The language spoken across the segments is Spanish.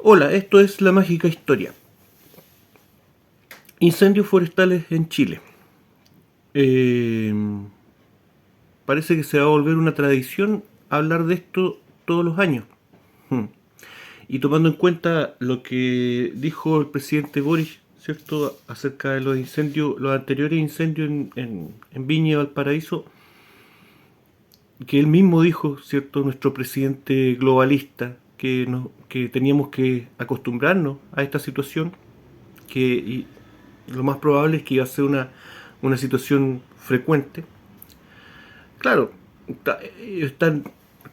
Hola, esto es La Mágica Historia. Incendios forestales en Chile. Eh, Parece que se va a volver una tradición hablar de esto todos los años. Hmm. Y tomando en cuenta lo que dijo el presidente Boris, ¿cierto?, acerca de los incendios, los anteriores incendios en Viña y Valparaíso, que él mismo dijo, ¿cierto?, nuestro presidente globalista, que teníamos que acostumbrarnos a esta situación, que lo más probable es que iba a ser una situación frecuente. Claro, están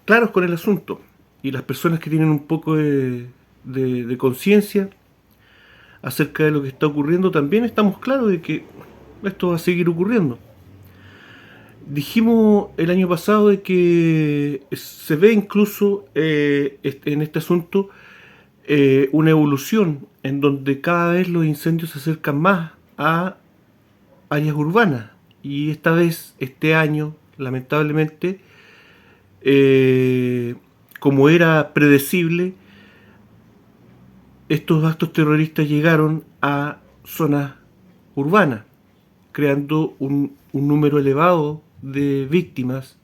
claros con el asunto, y las personas que tienen un poco de conciencia acerca de lo que está ocurriendo también estamos claros de que esto va a seguir ocurriendo. Dijimos el año pasado de que se ve incluso en este asunto una evolución en donde cada vez los incendios se acercan más a áreas urbanas. Y esta vez, este año, lamentablemente, eh, como era predecible, estos actos terroristas llegaron a zonas urbanas, creando un número elevado de víctimas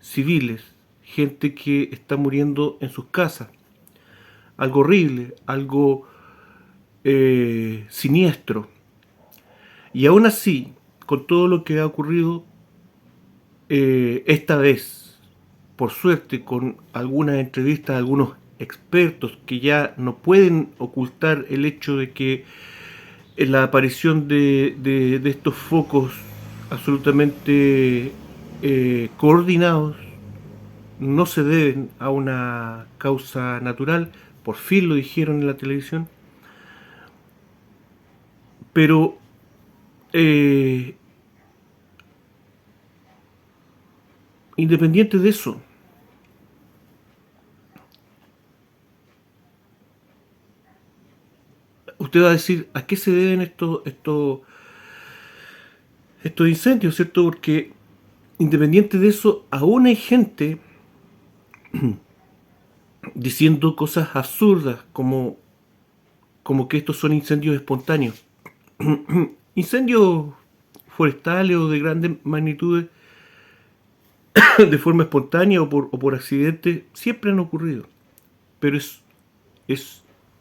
civiles, gente que está muriendo en sus casas. Algo horrible, algo siniestro. Y aún así, con todo lo que ha ocurrido, esta vez, por suerte, con algunas entrevistas a algunos expertos que ya no pueden ocultar el hecho de que la aparición de estos focos absolutamente coordinados no se deben a una causa natural, por fin lo dijeron en la televisión, pero eh, independiente de eso, usted va a decir a qué se deben estos incendios, ¿cierto? Porque independiente de eso, aún hay gente diciendo cosas absurdas como que estos son incendios espontáneos. Incendios forestales o de grandes magnitudes de forma espontánea o por accidente siempre han ocurrido. Pero es,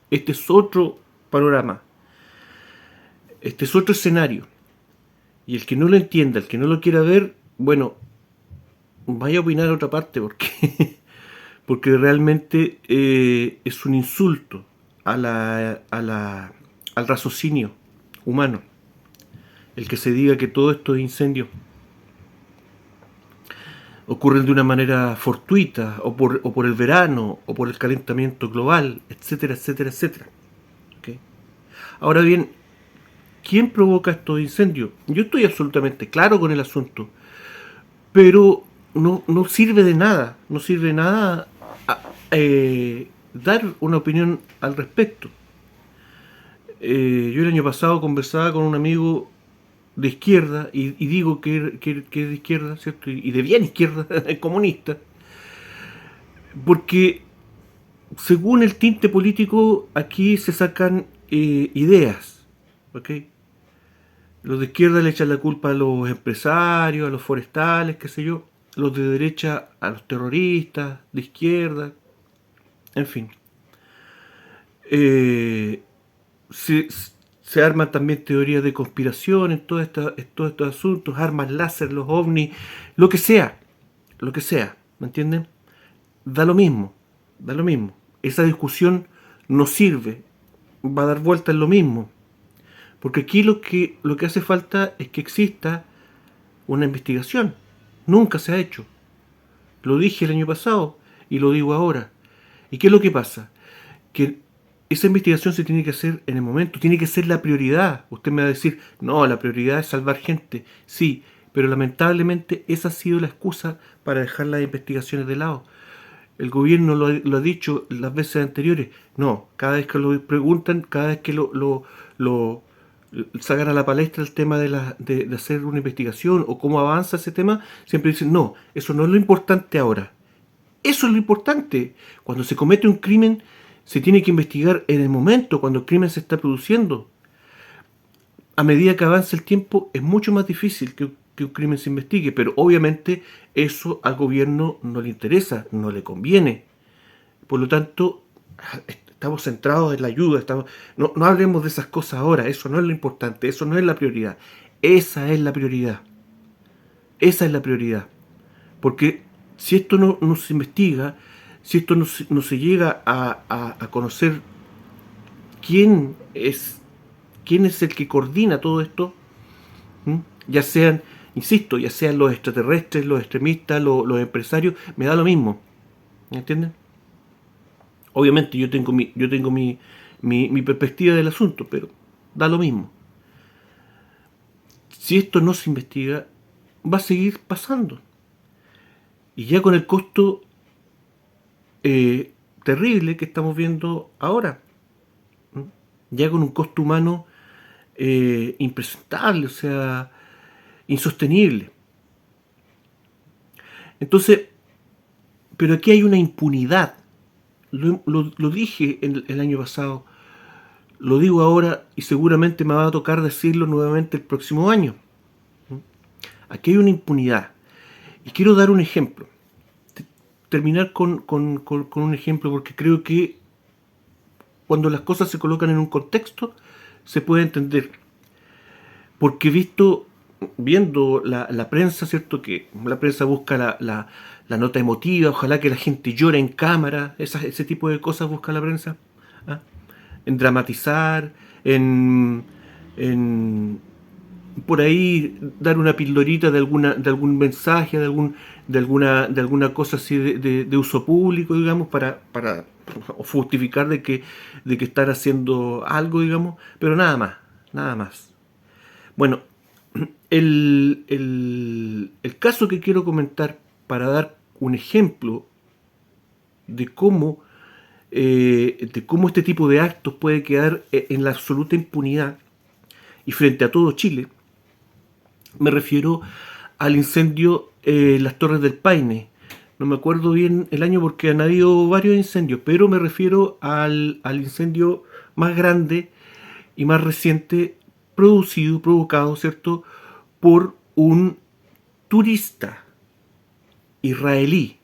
este es otro panorama, este es otro escenario. Y el que no lo entienda, el que no lo quiera ver, bueno, vaya a opinar a otra parte porque, porque realmente es un insulto al raciocinio humano. El que se diga que todos estos incendios ocurren de una manera fortuita, o por el verano, o por el calentamiento global, etcétera, etcétera, etcétera. ¿Okay? Ahora bien, ¿quién provoca estos incendios? Yo estoy absolutamente claro con el asunto, pero no sirve de nada, no sirve de nada dar una opinión al respecto. Yo el año pasado conversaba con un amigo de izquierda, y digo que es de izquierda, ¿cierto? Y de bien izquierda, comunista, porque según el tinte político aquí se sacan ideas, ¿ok? Los de izquierda le echan la culpa a los empresarios, a los forestales, qué sé yo, los de derecha a los terroristas, de izquierda, en fin. Eh, se, se arman también teorías de conspiración en todos estos asuntos, armas láser, los ovnis, lo que sea, ¿me entienden? Da lo mismo, da lo mismo. Esa discusión no sirve, va a dar vuelta en lo mismo. Porque aquí lo que hace falta es que exista una investigación. Nunca se ha hecho. Lo dije el año pasado y lo digo ahora. ¿Y qué es lo que pasa? Que esa investigación se tiene que hacer en el momento, tiene que ser la prioridad. Usted me va a decir, no, la prioridad es salvar gente. Sí, pero lamentablemente esa ha sido la excusa para dejar las investigaciones de lado. El gobierno lo ha dicho las veces anteriores. No, cada vez que lo preguntan, cada vez que lo sacan a la palestra el tema de hacer una investigación o cómo avanza ese tema, siempre dicen, no, eso no es lo importante ahora. Eso es lo importante. Cuando se comete un crimen, Se tiene que investigar en el momento, cuando el crimen se está produciendo. A medida que avanza el tiempo, es mucho más difícil que un crimen se investigue, pero obviamente eso al gobierno no le interesa, no le conviene. Por lo tanto, estamos centrados en la ayuda. No hablemos de esas cosas ahora, eso no es lo importante, eso no es la prioridad. Esa es la prioridad. Esa es la prioridad. Porque si esto no se investiga, si esto no se llega a conocer quién es el que coordina todo esto, ¿m? Ya sean, insisto, ya sean los extraterrestres, los extremistas, los empresarios, me da lo mismo. ¿Me entienden? Obviamente yo tengo mi perspectiva del asunto, pero da lo mismo. Si esto no se investiga, va a seguir pasando. Y ya con el costo terrible que estamos viendo ahora, ¿m? Ya con un costo humano impresentable, o sea, insostenible. Entonces, pero aquí hay una impunidad. Lo dije el año pasado, lo digo ahora y seguramente me va a tocar decirlo nuevamente el próximo año. Aquí hay una impunidad. Y quiero dar un ejemplo. Terminar con un ejemplo porque creo que cuando las cosas se colocan en un contexto se puede entender. Porque viendo la prensa, ¿cierto? Que la prensa busca la nota emotiva, ojalá que la gente llore en cámara, ese tipo de cosas busca la prensa. ¿Ah? En dramatizar, en por ahí dar una pildorita de algún mensaje, de alguna cosa así de uso público, digamos, para justificar de que están haciendo algo, digamos, pero nada más, nada más. Bueno, el caso que quiero comentar para dar un ejemplo de cómo este tipo de actos puede quedar en la absoluta impunidad y frente a todo Chile, me refiero al incendio en las Torres del Paine. No me acuerdo bien el año porque han habido varios incendios, pero me refiero al incendio más grande y más reciente provocado, ¿cierto?, por un turista israelí,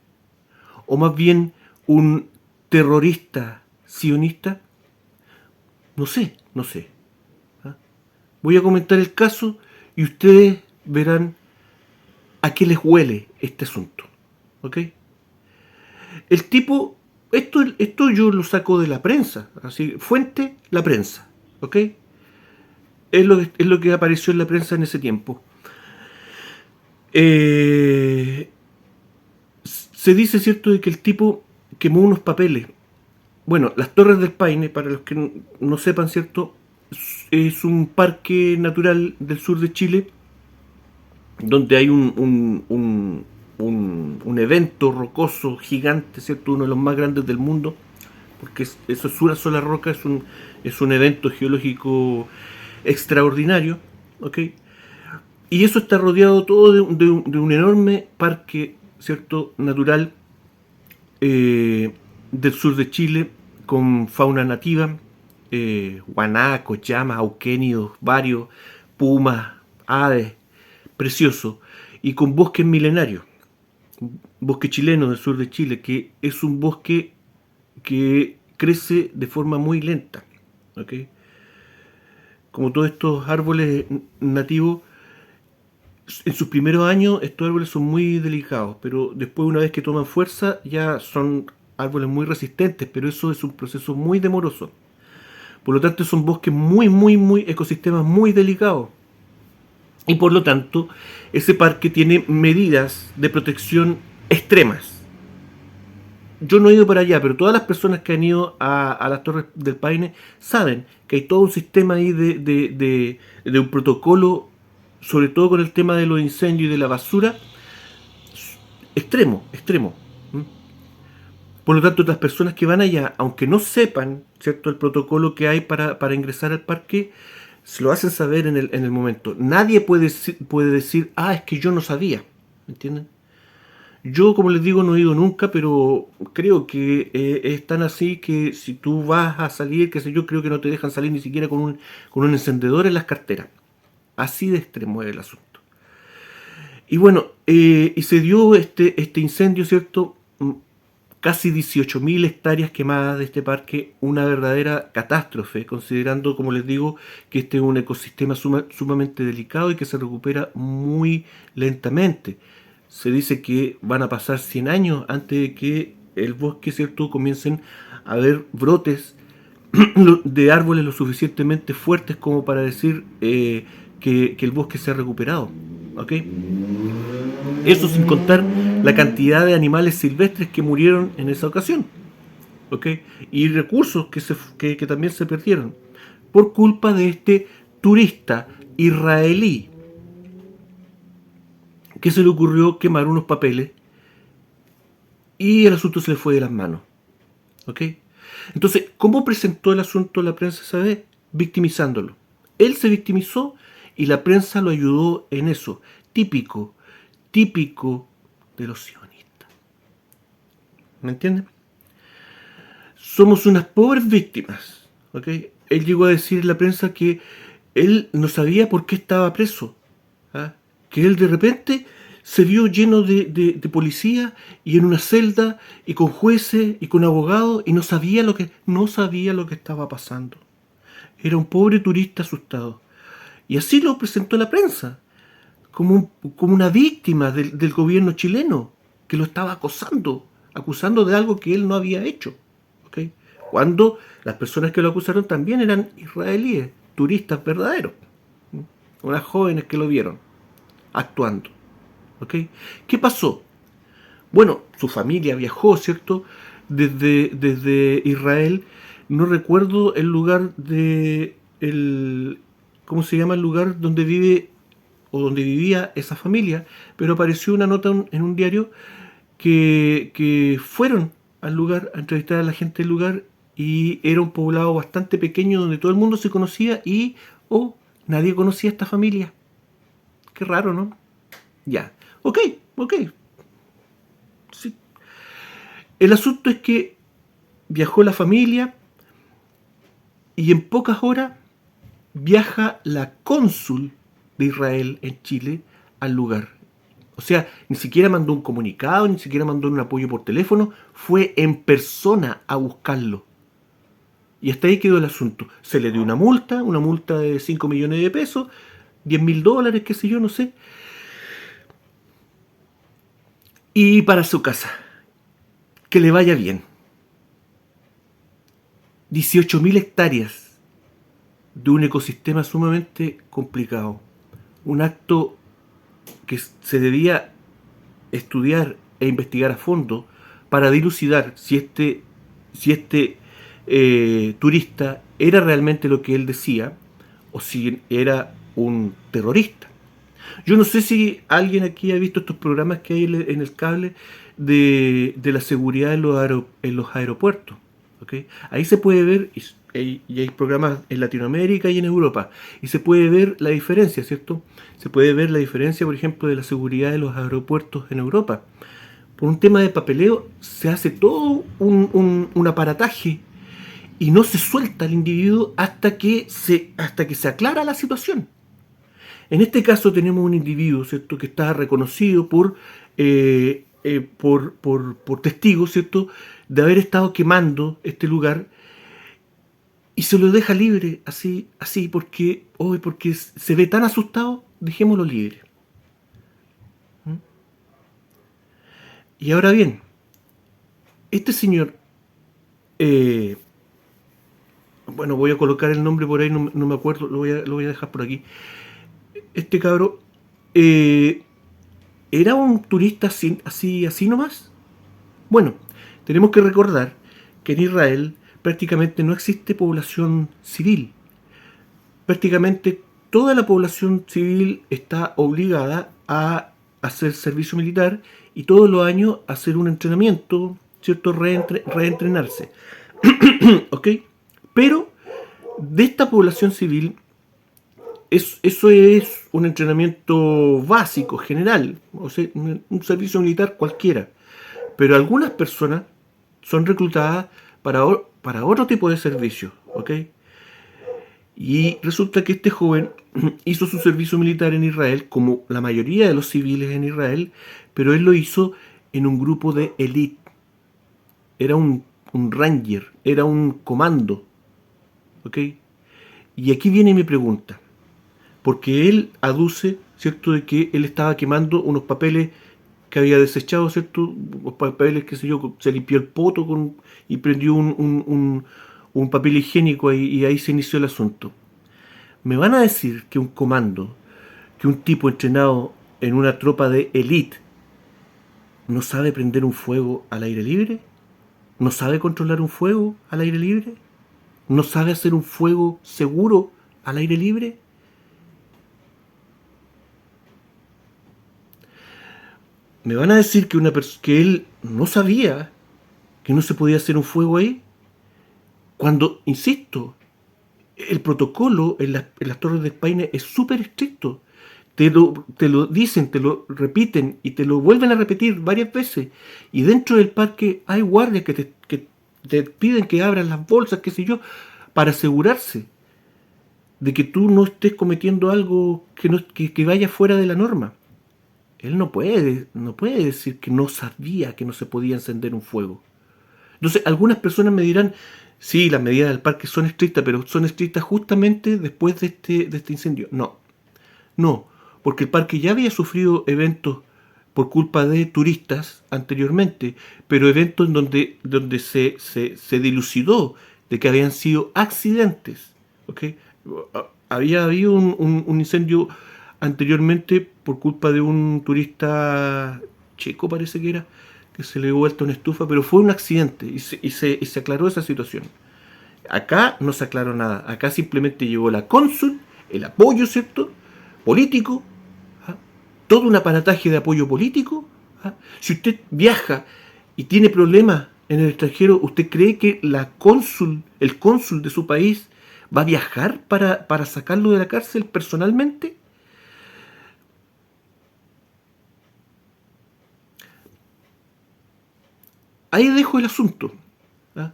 o más bien un terrorista sionista. No sé. ¿Ah? Voy a comentar el caso y ustedes verán a qué les huele este asunto. ¿Ok? El tipo, esto yo lo saco de la prensa, así, fuente, la prensa. ¿Ok? Es lo que apareció en la prensa en ese tiempo. Se dice, ¿cierto?, de que el tipo quemó unos papeles. Bueno, las Torres del Paine, para los que no sepan, ¿cierto?, es un parque natural del sur de Chile donde hay un evento rocoso gigante, ¿cierto?, uno de los más grandes del mundo, porque eso es una sola roca, es un evento geológico extraordinario, ¿ok? Y eso está rodeado todo de un enorme parque, ¿cierto?, natural del sur de Chile, con fauna nativa, guanacos, llamas, auquénidos, varios, pumas, aves, precioso, y con bosques milenarios, bosque chileno del sur de Chile, que es un bosque que crece de forma muy lenta, ¿ok? Como todos estos árboles nativos, en sus primeros años estos árboles son muy delicados, pero después, una vez que toman fuerza, ya son árboles muy resistentes, pero eso es un proceso muy demoroso. Por lo tanto, son bosques muy ecosistemas muy delicados. Y por lo tanto, ese parque tiene medidas de protección extremas. Yo no he ido para allá, pero todas las personas que han ido a las Torres del Paine saben que hay todo un sistema ahí de un protocolo, sobre todo con el tema de los incendios y de la basura, extremo. ¿Mm? Por lo tanto, las personas que van allá, aunque no sepan, ¿cierto?, el protocolo que hay para ingresar al parque, se lo hacen saber en el momento. Nadie puede decir, es que yo no sabía. ¿Me entienden? Yo, como les digo, no he ido nunca, pero creo que es tan así que si tú vas a salir, qué sé yo, creo que no te dejan salir ni siquiera con un encendedor en las carteras. Así de extremo es el asunto. Y bueno, y se dio este incendio, ¿cierto? Casi 18.000 hectáreas quemadas de este parque, una verdadera catástrofe, considerando, como les digo, que este es un ecosistema sumamente delicado y que se recupera muy lentamente. Se dice que van a pasar 100 años antes de que el bosque, ¿cierto?, comiencen a haber brotes de árboles lo suficientemente fuertes como para decir que el bosque se ha recuperado. ¿Ok? Eso sin contar la cantidad de animales silvestres que murieron en esa ocasión. ¿Ok? Y recursos que también se perdieron por culpa de este turista israelí que se le ocurrió quemar unos papeles y el asunto se le fue de las manos. ¿Ok? Entonces, ¿cómo presentó el asunto la prensa esa vez? Victimizándolo. Él se victimizó y la prensa lo ayudó en eso. Típico, típico de los sionistas. ¿Me entienden? Somos unas pobres víctimas. ¿Ok? Él llegó a decir en la prensa que él no sabía por qué estaba preso. ¿Ah? Que él de repente se vio lleno de policía y en una celda y con jueces y con abogados y no sabía lo que estaba pasando. Era un pobre turista asustado. Y así lo presentó la prensa, como una víctima del gobierno chileno, que lo estaba acusando de algo que él no había hecho. ¿Ok? Cuando las personas que lo acusaron también eran israelíes, turistas verdaderos, unas jóvenes que lo vieron actuando. ¿Ok? ¿Qué pasó? Bueno, su familia viajó, ¿cierto? Desde Israel. No recuerdo el lugar ¿cómo se llama el lugar donde vive o donde vivía esa familia? Pero apareció una nota en un diario que fueron al lugar a entrevistar a la gente del lugar y era un poblado bastante pequeño donde todo el mundo se conocía y, nadie conocía a esta familia. Qué raro, ¿no? Ya. Ok, ok. Sí. El asunto es que viajó la familia y en pocas horas viaja la cónsul de Israel en Chile al lugar. O sea, ni siquiera mandó un comunicado, ni siquiera mandó un apoyo por teléfono, fue en persona a buscarlo. Y hasta ahí quedó el asunto. Se le dio una multa de 5 millones de pesos, $10.000, qué sé yo, no sé. Y para su casa. Que le vaya bien. 18.000 hectáreas de un ecosistema sumamente complicado. Un acto que se debía estudiar e investigar a fondo para dilucidar si este turista era realmente lo que él decía o si era un terrorista. Yo no sé si alguien aquí ha visto estos programas que hay en el cable de la seguridad en los aeropuertos. ¿Okay? Ahí se puede ver, y hay programas en Latinoamérica y en Europa, y se puede ver la diferencia, ¿cierto? Se puede ver la diferencia, por ejemplo, de la seguridad de los aeropuertos en Europa. Por un tema de papeleo se hace todo un aparataje y no se suelta al individuo hasta que se aclara la situación. En este caso tenemos un individuo, ¿cierto?, que está reconocido por testigos, ¿cierto?, de haber estado quemando este lugar y se lo deja libre así, porque se ve tan asustado, dejémoslo libre. ¿Mm? Y ahora bien, este señor, bueno, voy a colocar el nombre por ahí, no me acuerdo, lo voy a dejar por aquí. Este cabro era un turista así nomás. Bueno, tenemos que recordar que en Israel prácticamente no existe población civil. Prácticamente toda la población civil está obligada a hacer servicio militar y todos los años hacer un entrenamiento, ¿cierto? Reentrenarse. ¿Ok? Pero de esta población civil, Eso es un entrenamiento básico, general, o sea, un servicio militar cualquiera. Pero algunas personas son reclutadas para otro tipo de servicio, ¿ok? Y resulta que este joven hizo su servicio militar en Israel, como la mayoría de los civiles en Israel, pero él lo hizo en un grupo de élite. Era un ranger, era un comando, ¿ok? Y aquí viene mi pregunta, porque él aduce, ¿cierto?, de que él estaba quemando unos papeles que había desechado, ¿cierto? Los papeles, qué sé yo, se limpió el poto y prendió un papel higiénico ahí, y ahí se inició el asunto. ¿Me van a decir que un comando, que un tipo entrenado en una tropa de élite, no sabe prender un fuego al aire libre? ¿No sabe controlar un fuego al aire libre? ¿No sabe hacer un fuego seguro al aire libre? ¿Me van a decir que, que él no sabía que no se podía hacer un fuego ahí? Cuando, insisto, el protocolo en las Torres de Paine es súper estricto. Te lo dicen, te lo repiten y te lo vuelven a repetir varias veces. Y dentro del parque hay guardias que te piden que abras las bolsas, qué sé yo, para asegurarse de que tú no estés cometiendo algo que vaya fuera de la norma. Él no puede decir que no sabía que no se podía encender un fuego. Entonces, algunas personas me dirán, sí, las medidas del parque son estrictas, pero son estrictas justamente después de este incendio. No, no, porque el parque ya había sufrido eventos por culpa de turistas anteriormente, pero eventos en donde se dilucidó de que habían sido accidentes. ¿Ok? Había habido un incendio anteriormente por culpa de un turista checo, parece que era, que se le dio vuelta una estufa, pero fue un accidente y se aclaró esa situación. Acá no se aclaró nada. Acá simplemente llegó la cónsul, el apoyo, ¿cierto?, político, ¿ah?, todo un aparataje de apoyo político. ¿Ah? Si usted viaja y tiene problemas en el extranjero, ¿usted cree que el cónsul de su país va a viajar para sacarlo de la cárcel personalmente? Ahí dejo el asunto. ¿Ah?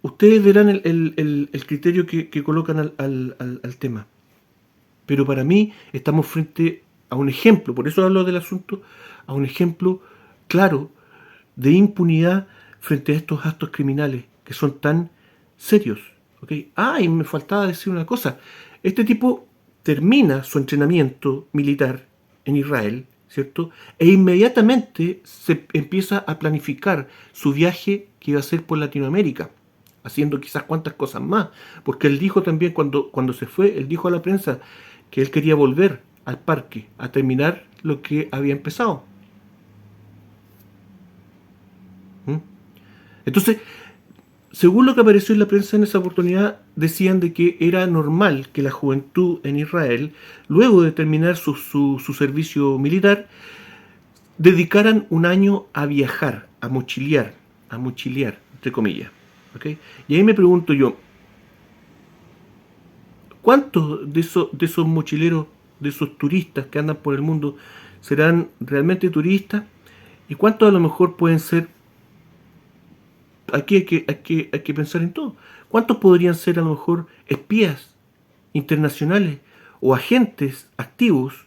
Ustedes verán el criterio que colocan al tema. Pero para mí estamos frente a un ejemplo, por eso hablo del asunto, a un ejemplo claro de impunidad frente a estos actos criminales que son tan serios. ¿Okay? Ah, y me faltaba decir una cosa. Este tipo termina su entrenamiento militar en Israel, ¿cierto? E inmediatamente se empieza a planificar su viaje que iba a hacer por Latinoamérica, haciendo quizás cuantas cosas más, porque él dijo también cuando se fue, él dijo a la prensa que él quería volver al parque a terminar lo que había empezado. ¿Mm? Entonces, según lo que apareció en la prensa en esa oportunidad, decían de que era normal que la juventud en Israel, luego de terminar su servicio militar, dedicaran un año a viajar, a mochilear, entre comillas. ¿Okay? Y ahí me pregunto yo, ¿cuántos de esos mochileros, de esos turistas que andan por el mundo, serán realmente turistas? ¿Y cuántos a lo mejor pueden ser? Aquí hay que pensar en todo. ¿Cuántos podrían ser a lo mejor espías internacionales o agentes activos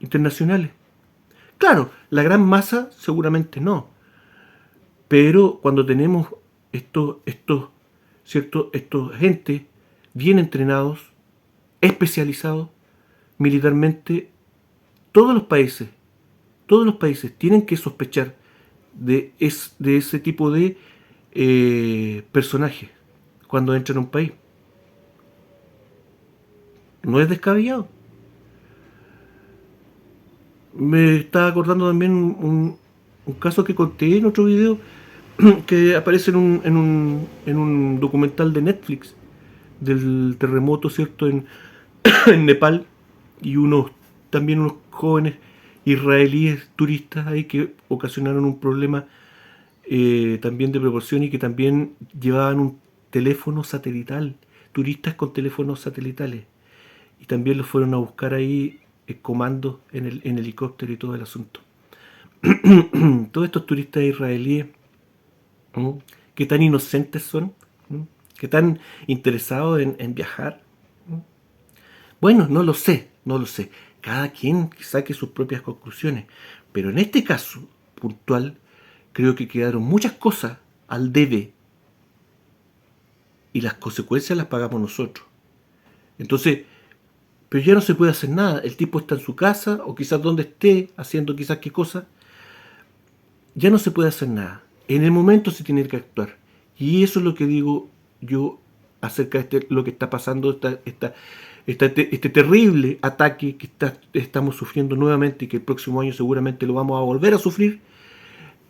internacionales? Claro, la gran masa seguramente no. Pero cuando tenemos estos agentes bien entrenados, especializados militarmente, todos los países, todos los países tienen que sospechar de ese tipo de personajes cuando entran a un país. No es descabellado. Me estaba acordando también un caso que conté en otro video que aparece en un documental de Netflix del terremoto, ¿cierto?, en Nepal, y también unos jóvenes israelíes turistas ahí que ocasionaron un problema también de proporción y que también llevaban un teléfono satelital, turistas con teléfonos satelitales. y también los fueron a buscar ahí comandos en helicóptero y todo el asunto. Todos estos turistas israelíes, ¿no? Qué tan inocentes son, ¿no? Qué tan interesados en viajar. ¿No? Bueno, no lo sé, no lo sé. Cada quien saque sus propias conclusiones. Pero en este caso puntual, creo que quedaron muchas cosas al debe y las consecuencias las pagamos nosotros. Entonces, pero ya no se puede hacer nada. El tipo está en su casa o quizás donde esté, haciendo quizás qué cosa. Ya no se puede hacer nada. En el momento se tiene que actuar. Y eso es lo que digo yo acerca de lo que está pasando, este terrible ataque que estamos sufriendo nuevamente y que el próximo año seguramente lo vamos a volver a sufrir.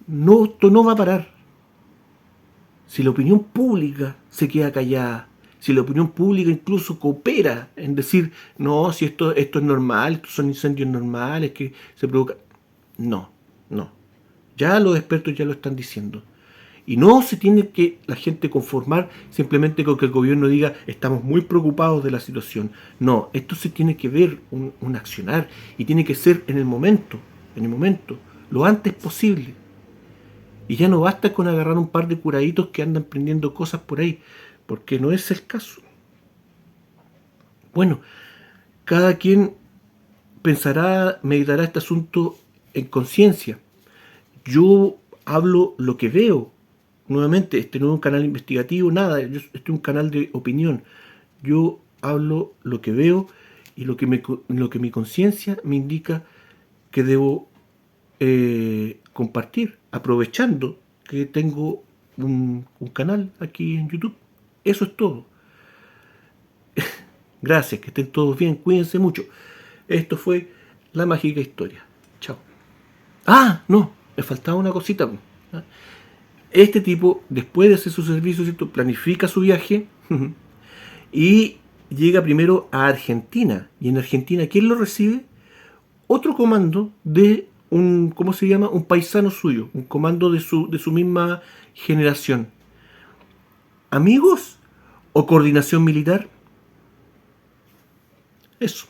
No, esto no va a parar. Si la opinión pública se queda callada, si la opinión pública incluso coopera en decir, no, si esto es normal, estos son incendios normales que se provocan. No, no. Ya los expertos ya lo están diciendo. Y no se tiene que la gente conformar simplemente con que el gobierno diga estamos muy preocupados de la situación. No, esto se tiene que ver un accionar y tiene que ser en el momento, lo antes posible. Y ya no basta con agarrar un par de curaditos que andan prendiendo cosas por ahí, porque no es el caso. Bueno, cada quien pensará, meditará este asunto en conciencia. Yo hablo lo que veo. Nuevamente, este no es un canal investigativo, nada, este es un canal de opinión. Yo hablo lo que veo y lo que mi conciencia me indica que debo compartir, aprovechando que tengo un canal aquí en YouTube. Eso es todo. Gracias, que estén todos bien, cuídense mucho. Esto fue La Mágica Historia. Chao. Ah, no, me faltaba una cosita. Este tipo, después de hacer su servicio, ¿cierto?, planifica su viaje y llega primero a Argentina. Y en Argentina, ¿quién lo recibe? Otro comando de un, ¿cómo se llama? Un paisano suyo, un comando de su misma generación. ¿Amigos o coordinación militar? Eso.